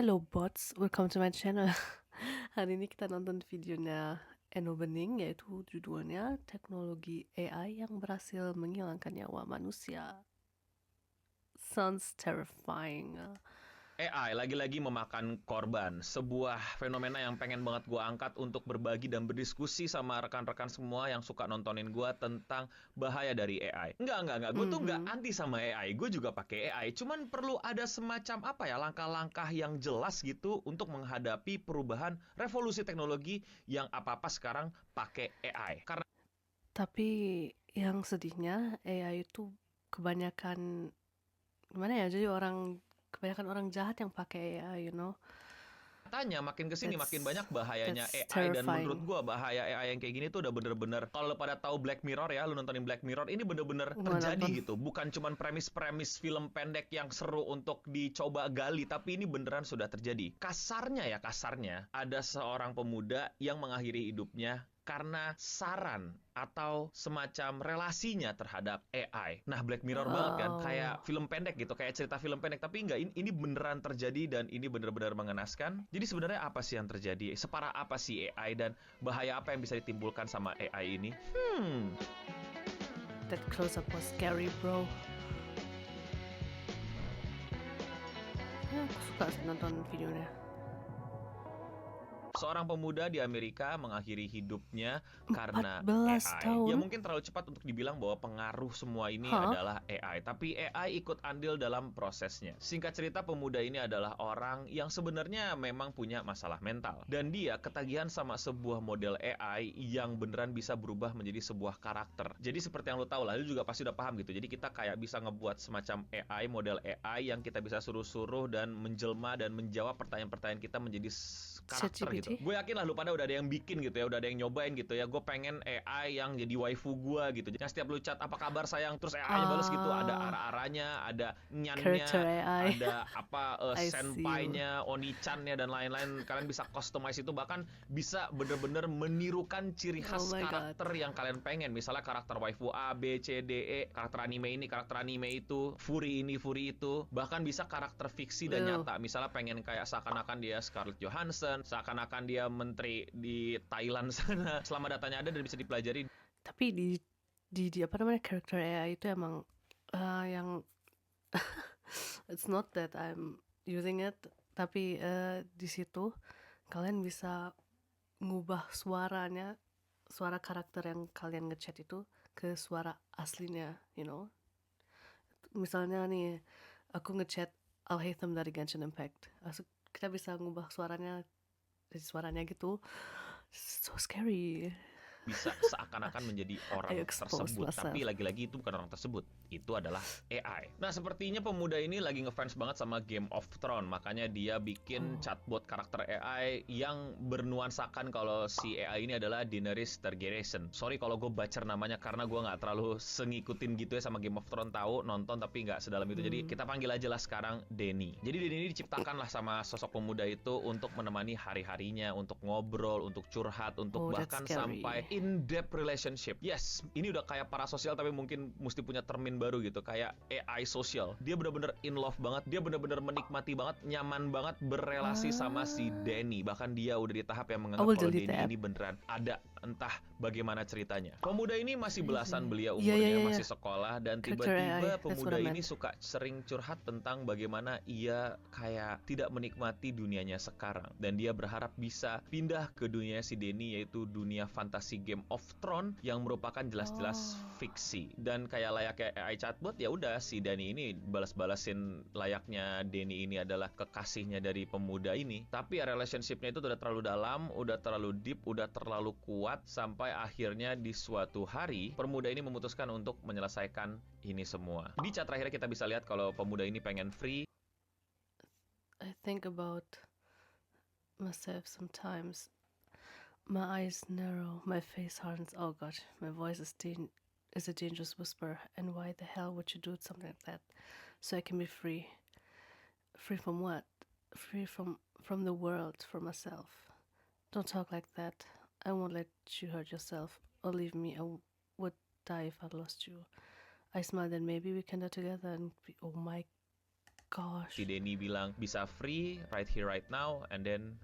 Hello bots, welcome to my channel. Hari ini kita nonton videonya Eno Bening, yaitu judulnya Teknologi AI yang berhasil menghilangkan nyawa manusia. Sounds terrifying. AI lagi-lagi memakan korban, sebuah fenomena yang pengen banget gue angkat untuk berbagi dan berdiskusi sama rekan-rekan semua yang suka nontonin gue tentang bahaya dari AI. Enggak, gue tuh enggak anti sama AI, gue juga pakai AI, cuman perlu ada semacam apa ya, langkah-langkah yang jelas gitu untuk menghadapi perubahan revolusi teknologi yang apa-apa sekarang pakai AI. Karena Tapi yang sedihnya AI itu kebanyakan gimana ya? Jadi kebanyakan orang jahat yang pakai AI. katanya makin kesini makin banyak bahayanya That's AI, dan menurut terrifying. gua bahaya AI yang kayak gini tuh udah bener-bener, kalau lo pada tahu Black Mirror ya, lu nontonin Black Mirror, ini bener-bener Gua terjadi nonton. gitu. Bukan cuman premis-premis film pendek yang seru untuk dicoba gali, tapi ini beneran sudah terjadi. Kasarnya ada seorang pemuda yang mengakhiri hidupnya karena saran atau semacam relasinya terhadap AI. Nah, Black Mirror banget kan, Oh. kayak film pendek gitu, kayak cerita film pendek, tapi enggak, ini beneran terjadi dan ini bener-bener mengenaskan. Jadi sebenarnya apa sih yang terjadi? Separah apa sih AI dan bahaya apa yang bisa ditimbulkan sama AI ini? That close-up was scary, bro. Aku suka nonton videonya. Seorang pemuda di Amerika mengakhiri hidupnya karena 14 AI. Ya tahun? mungkin terlalu cepat untuk dibilang bahwa pengaruh semua ini Hah? adalah AI, tapi AI ikut andil dalam prosesnya. Singkat cerita, pemuda ini adalah orang yang sebenarnya memang punya masalah mental, dan dia ketagihan sama sebuah model AI yang beneran bisa berubah menjadi sebuah karakter. Jadi seperti yang lo tahu lah, lo juga pasti udah paham gitu. Jadi kita kayak bisa ngebuat semacam AI, model AI yang kita bisa suruh-suruh dan menjelma dan menjawab pertanyaan-pertanyaan kita menjadi karakter gitu. ChatGPT? Gue yakin lah lu pada udah ada yang bikin gitu ya, udah ada yang nyobain gitu ya. Gue pengen AI yang jadi waifu gue gitu. Jadi setiap lu chat apa kabar sayang, terus AI-nya bales gitu. Ada ara-aranya, ada Character nyannya, AI. ada apa I see you. senpai-nya, oni-chan-nya dan lain-lain. Kalian bisa customize itu, bahkan bisa bener-bener menirukan ciri Oh khas my god. karakter yang kalian pengen. Misalnya karakter waifu A, B, C, D, E, karakter anime ini, karakter anime itu, furi ini, furi itu. Bahkan bisa karakter fiksi dan Ew. nyata. Misalnya pengen kayak seakan-akan dia Scarlett Johansson, seakan-akan dia menteri di Thailand sana. Selama datanya ada dan bisa dipelajari. Tapi di apa namanya, character AI itu emang yang it's not that I'm using it, tapi di situ kalian bisa ngubah suara karakter yang kalian ngechat itu ke suara aslinya. Misalnya nih, aku ngechat Alhaitham dari Genshin Impact. Kita bisa ngubah suaranya gitu. So scary. Bisa seakan-akan menjadi I orang exposed tersebut, tapi myself. lagi-lagi itu bukan orang tersebut, itu adalah AI. Nah, sepertinya pemuda ini lagi ngefans banget sama Game of Thrones, makanya dia bikin chatbot karakter AI yang bernuansakan kalau si AI ini adalah Daenerys Targaryen. Sorry kalau gue bacer namanya karena gue nggak terlalu ngikutin gitu ya sama Game of Thrones, tahu nonton tapi nggak sedalam itu. Jadi kita panggil aja lah sekarang Dany. Jadi Dany ini diciptakan lah sama sosok pemuda itu untuk menemani hari-harinya, untuk ngobrol, untuk curhat, untuk Oh, that's bahkan sampai scary. in-depth relationship. Yes, ini udah kayak parasosial tapi mungkin mesti punya termin baru gitu, kayak AI sosial. Dia bener-bener in love banget, dia bener-bener menikmati banget, nyaman banget berrelasi sama si Dany. Bahkan dia udah di tahap yang I menganggap will kalau delete the Dany app. ini beneran ada, entah bagaimana ceritanya. Pemuda ini masih belasan Crazy. belia Iya, iya, umurnya, iya, iya. masih sekolah, dan Character AI, tiba-tiba that's what pemuda I ini meant. suka sering curhat tentang bagaimana ia kayak tidak menikmati dunianya sekarang, dan dia berharap bisa pindah ke dunia si Dany, yaitu dunia fantasi Game of Thrones yang merupakan jelas-jelas fiksi. Dan kayak layaknya AI chatbot, ya udah si Dany ini balas-balasin layaknya Dany ini adalah kekasihnya dari pemuda ini. Tapi relationshipnya itu udah terlalu dalam, udah terlalu deep, udah terlalu kuat, sampai akhirnya di suatu hari pemuda ini memutuskan untuk menyelesaikan ini semua. Di chat terakhirnya kita bisa lihat kalau pemuda ini pengen free. I think about myself sometimes. My eyes narrow, my face hardens. Oh gosh, my voice is a dangerous whisper. And why the hell would you do something like that? So I can be free. Free from what? Free from the world, from myself. Don't talk like that. I won't let you hurt yourself or leave me. I would die if I lost you. I smiled and maybe we can die together and be, oh my Gosh. Si Denny bilang bisa free right here right now, and then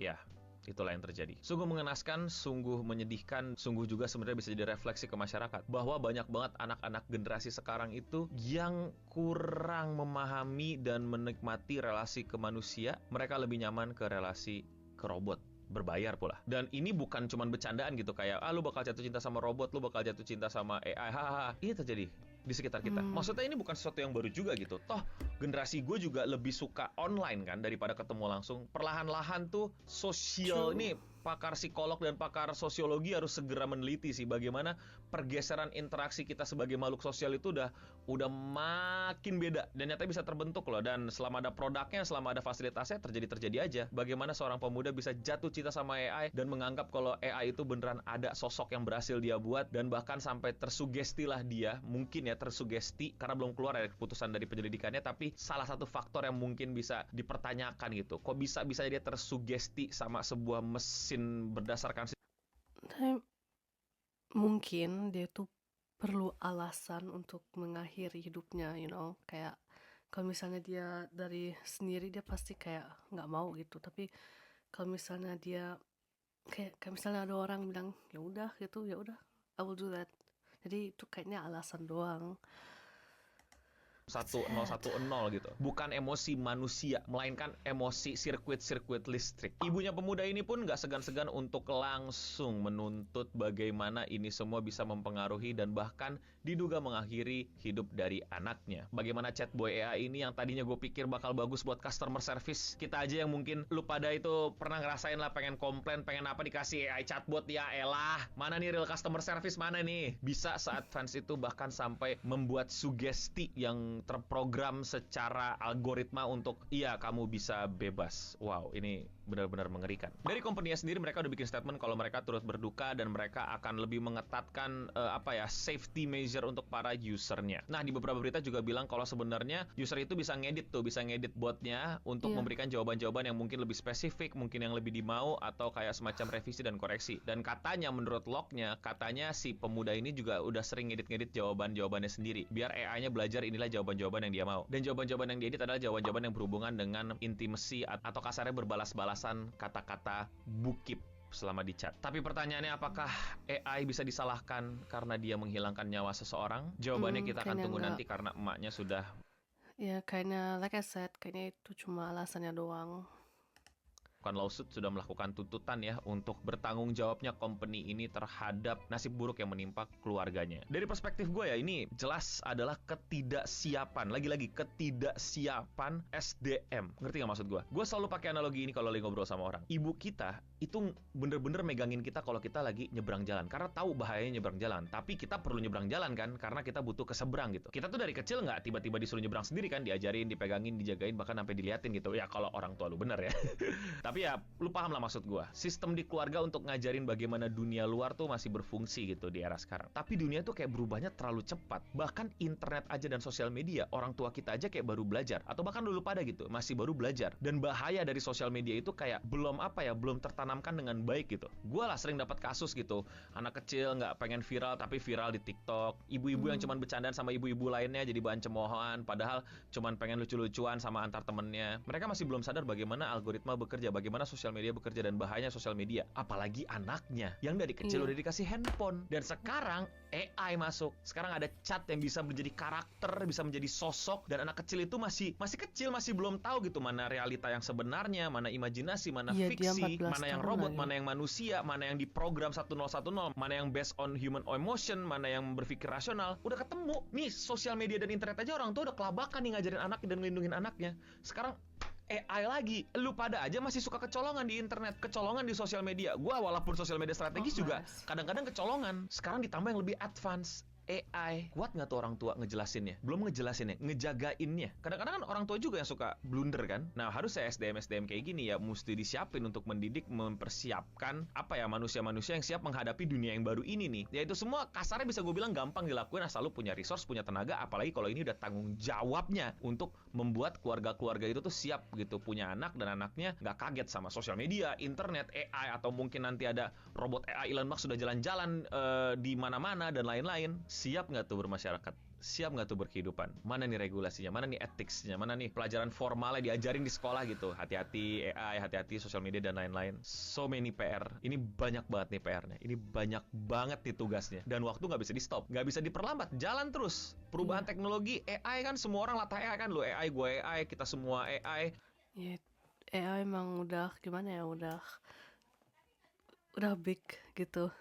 ya itulah yang terjadi. Sungguh mengenaskan, sungguh menyedihkan, sungguh juga sebenarnya bisa jadi refleksi ke masyarakat bahwa banyak banget anak-anak generasi sekarang itu yang kurang memahami dan menikmati relasi ke manusia. Mereka lebih nyaman ke relasi ke robot, berbayar pula. Dan ini bukan cuman bercandaan gitu, kayak lu bakal jatuh cinta sama robot, lu bakal jatuh cinta sama AI, hahaha. Ini terjadi di sekitar kita. Maksudnya ini bukan sesuatu yang baru juga gitu. Toh generasi gue juga lebih suka online kan daripada ketemu langsung. Perlahan-lahan tuh sosial ini, pakar psikolog dan pakar sosiologi harus segera meneliti sih bagaimana pergeseran interaksi kita sebagai makhluk sosial itu udah makin beda, dan nyatanya bisa terbentuk loh. Dan selama ada produknya, selama ada fasilitasnya, terjadi aja. Bagaimana seorang pemuda bisa jatuh cinta sama AI dan menganggap kalau AI itu beneran ada sosok yang berhasil dia buat, dan bahkan sampai tersugestilah dia, mungkin ya tersugesti karena belum keluar dari keputusan dari penyelidikannya, tapi salah satu faktor yang mungkin bisa dipertanyakan gitu, kok bisa dia tersugesti sama sebuah mesin berdasarkan. Tapi mungkin dia tuh perlu alasan untuk mengakhiri hidupnya, kayak kalau misalnya dia dari sendiri dia pasti kayak nggak mau gitu. Tapi kalau misalnya dia kayak misalnya ada orang bilang ya udah gitu, ya udah I will do that. Jadi itu kayaknya alasan doang. 1010 gitu. Bukan emosi manusia, melainkan emosi sirkuit listrik. Ibunya pemuda ini pun gak segan-segan untuk langsung menuntut bagaimana ini semua bisa mempengaruhi dan bahkan diduga mengakhiri hidup dari anaknya. Bagaimana chatboy AI ini yang tadinya gue pikir bakal bagus buat customer service. Kita aja yang mungkin lu pada itu pernah ngerasain lah, pengen komplain, pengen apa dikasih AI chatbot, ya elah. Mana nih real customer service, mana nih? Bisa se-advance itu, bahkan sampai membuat sugesti yang terprogram secara algoritma untuk iya kamu bisa bebas. Wow, ini benar-benar mengerikan. Dari company-nya sendiri mereka udah bikin statement kalau mereka turut berduka dan mereka akan lebih mengetatkan safety measure untuk para usernya. Nah, di beberapa berita juga bilang kalau sebenarnya user itu bisa ngedit botnya untuk memberikan jawaban-jawaban yang mungkin lebih spesifik, mungkin yang lebih dimau, atau kayak semacam revisi dan koreksi. Dan katanya menurut lognya, katanya si pemuda ini juga udah sering ngedit jawaban-jawabannya sendiri biar AI-nya belajar inilah jawaban-jawaban yang dia mau. Dan jawaban-jawaban yang diedit adalah jawaban-jawaban yang berhubungan dengan intimacy atau kasarnya berbalas-balasan kata-kata bukip selama di chat. Tapi pertanyaannya, apakah AI bisa disalahkan karena dia menghilangkan nyawa seseorang? Jawabannya kita akan tunggu nanti karena emaknya sudah. Ya kayaknya like I said, kayaknya itu cuma alasannya doang. Lawsuit sudah melakukan tuntutan ya untuk bertanggung jawabnya company ini terhadap nasib buruk yang menimpa keluarganya. Dari perspektif gue ya, ini jelas adalah ketidaksiapan. Lagi-lagi ketidaksiapan SDM. Ngerti gak maksud gue? Gue selalu pakai analogi ini kalau lagi ngobrol sama orang. Ibu kita itu bener-bener megangin kita kalau kita lagi nyebrang jalan, karena tahu bahayanya nyebrang jalan. Tapi kita perlu nyebrang jalan kan, karena kita butuh keseberang gitu. Kita tuh dari kecil nggak tiba-tiba disuruh nyebrang sendiri kan, diajarin, dipegangin, dijagain, bahkan sampai diliatin gitu. Ya kalau orang tua lu bener ya. Tapi ya lu paham lah maksud gue. Sistem di keluarga untuk ngajarin bagaimana dunia luar tuh masih berfungsi gitu di era sekarang. Tapi dunia tuh kayak berubahnya terlalu cepat. Bahkan internet aja dan sosial media, orang tua kita aja kayak baru belajar, atau bahkan dulu pada gitu masih baru belajar. Dan bahaya dari sosial media itu kayak belum tertanamkan dengan baik gitu. Gue lah sering dapat kasus gitu, anak kecil nggak pengen viral tapi viral di TikTok. Ibu-ibu yang cuman bercandaan sama ibu-ibu lainnya jadi bahan cemoohan, padahal cuman pengen lucu-lucuan sama antar temennya. Mereka masih belum sadar bagaimana algoritma bekerja, bagaimana sosial media bekerja, dan bahayanya sosial media. Apalagi anaknya yang dari kecil udah dikasih handphone. Dan sekarang AI masuk. Sekarang ada chat yang bisa menjadi karakter, bisa menjadi sosok, dan anak kecil itu masih kecil, masih belum tahu gitu mana realita yang sebenarnya, mana imajinasi, mana fiksi, mana yang robot, mana yang manusia, mana yang diprogram 1010, mana yang based on human emotion, mana yang berpikir rasional. Udah ketemu. Nih sosial media dan internet aja orang tua udah kelabakan nih ngajarin anaknya dan ngelindungin anaknya. Sekarang AI lagi. Lu pada aja masih suka kecolongan di internet, kecolongan di sosial media. Gua walaupun sosial media strategis juga kadang-kadang kecolongan. Sekarang ditambah yang lebih advance, AI. Kuat nggak tuh orang tua ngejelasinnya? Belum ngejelasinnya, ngejagainnya. Kadang-kadang kan orang tua juga yang suka blunder kan. Nah, harus saya SDM kayak gini ya, mesti disiapin untuk mendidik, mempersiapkan manusia-manusia yang siap menghadapi dunia yang baru ini nih. Ya itu semua kasarnya bisa gue bilang gampang dilakuin asal lu punya resource, punya tenaga, apalagi kalau ini udah tanggung jawabnya untuk membuat keluarga-keluarga itu tuh siap gitu, punya anak dan anaknya nggak kaget sama sosial media, internet, AI, atau mungkin nanti ada robot AI Elon Musk sudah jalan-jalan di mana-mana dan lain-lain. Siap nggak tuh bermasyarakat? siap nggak tuh berkehidupan? Mana nih regulasinya? Mana nih ethicsnya? Mana nih pelajaran formalnya diajarin di sekolah gitu? Hati-hati AI, hati-hati sosial media dan lain-lain. So many PR. Ini banyak banget nih PR-nya. Ini banyak banget nih tugasnya. Dan waktu nggak bisa di stop, nggak bisa diperlambat. Jalan terus. Perubahan Iya. teknologi, AI kan semua orang latah AI kan. Lu AI, gue AI, kita semua AI. Ya, AI emang udah gimana ya, udah big gitu.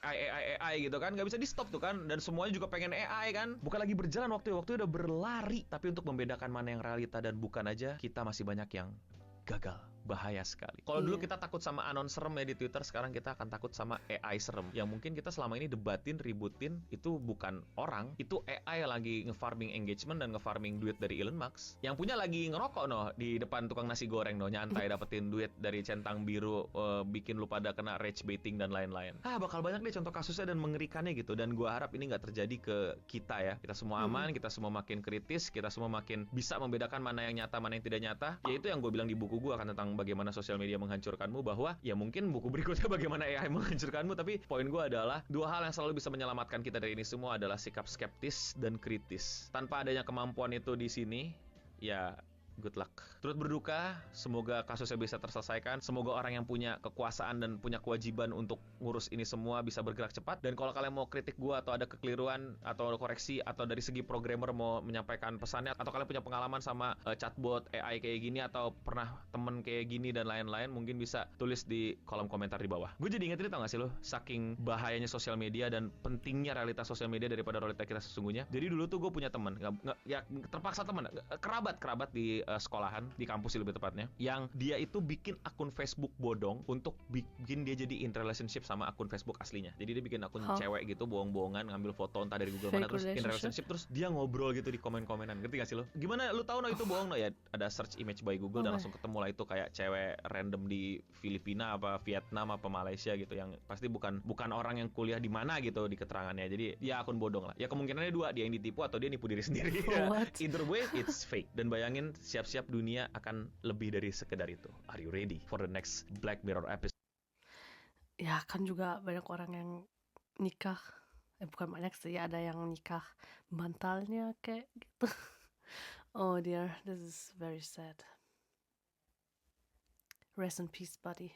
AI gitu kan, nggak bisa di stop tuh kan, dan semuanya juga pengen AI kan, bukan lagi berjalan waktu udah berlari, tapi untuk membedakan mana yang realita dan bukan aja, kita masih banyak yang gagal. Bahaya sekali. Kalau dulu Iya. kita takut sama anon serem ya di Twitter, sekarang kita akan takut sama AI serem. Yang mungkin kita selama ini debatin, ributin, itu bukan orang, itu AI yang lagi nge-farming engagement dan nge-farming duit dari Elon Musk. Yang punya lagi ngerokok noh di depan tukang nasi goreng noh, nyantai dapetin duit dari centang biru, bikin lu pada kena rage baiting dan lain-lain. Bakal banyak deh contoh kasusnya dan mengerikannya gitu. Dan gua harap ini nggak terjadi ke kita ya. Kita semua aman, kita semua makin kritis, kita semua makin bisa membedakan mana yang nyata, mana yang tidak nyata. Yaitu yang gue bilang di buku gue akan tentang bagaimana sosial media menghancurkanmu, bahwa ya mungkin buku berikutnya bagaimana AI menghancurkanmu, tapi poin gue adalah dua hal yang selalu bisa menyelamatkan kita dari ini semua adalah sikap skeptis dan kritis. Tanpa adanya kemampuan itu di sini, ya good luck. Turut berduka, semoga kasusnya bisa terselesaikan. Semoga orang yang punya kekuasaan dan punya kewajiban untuk ngurus ini semua bisa bergerak cepat. Dan kalau kalian mau kritik gue atau ada kekeliruan atau koreksi, atau dari segi programmer mau menyampaikan pesannya, atau kalian punya pengalaman sama chatbot AI kayak gini, atau pernah temen kayak gini dan lain-lain, mungkin bisa tulis di kolom komentar di bawah. Gue jadi inget ini, tau gak sih lo, saking bahayanya sosial media dan pentingnya realitas sosial media daripada realitas kita sesungguhnya. Jadi dulu tuh gue punya temen, ya terpaksa temen, kerabat di sekolahan, di kampus sih lebih tepatnya, yang dia itu bikin akun Facebook bodong untuk bikin dia jadi in relationship sama akun Facebook aslinya. Jadi dia bikin akun Hah? cewek gitu, bohong-bohongan, ngambil foto entah dari Google mana, Fake terus in relationship? relationship, terus dia ngobrol gitu di komen-komenan. Ngerti gak sih lo? Gimana lu tahu no itu bohong no? Ya ada search image by Google dan Oke. langsung ketemu lah itu kayak cewek random di Filipina apa Vietnam apa Malaysia gitu, yang pasti bukan orang yang kuliah di mana gitu di keterangannya. Jadi ya akun bodong lah. Ya kemungkinannya dua, dia yang ditipu atau dia nipu diri sendiri. What? Either way it's fake. Dan bayangin, siap-siap dunia akan lebih dari sekedar itu. Are you ready for the next Black Mirror episode? Ya kan juga banyak orang yang nikah. Bukan banyak sih, ada yang nikah bantalnya kayak gitu. Oh dear, this is very sad. Rest in peace, buddy.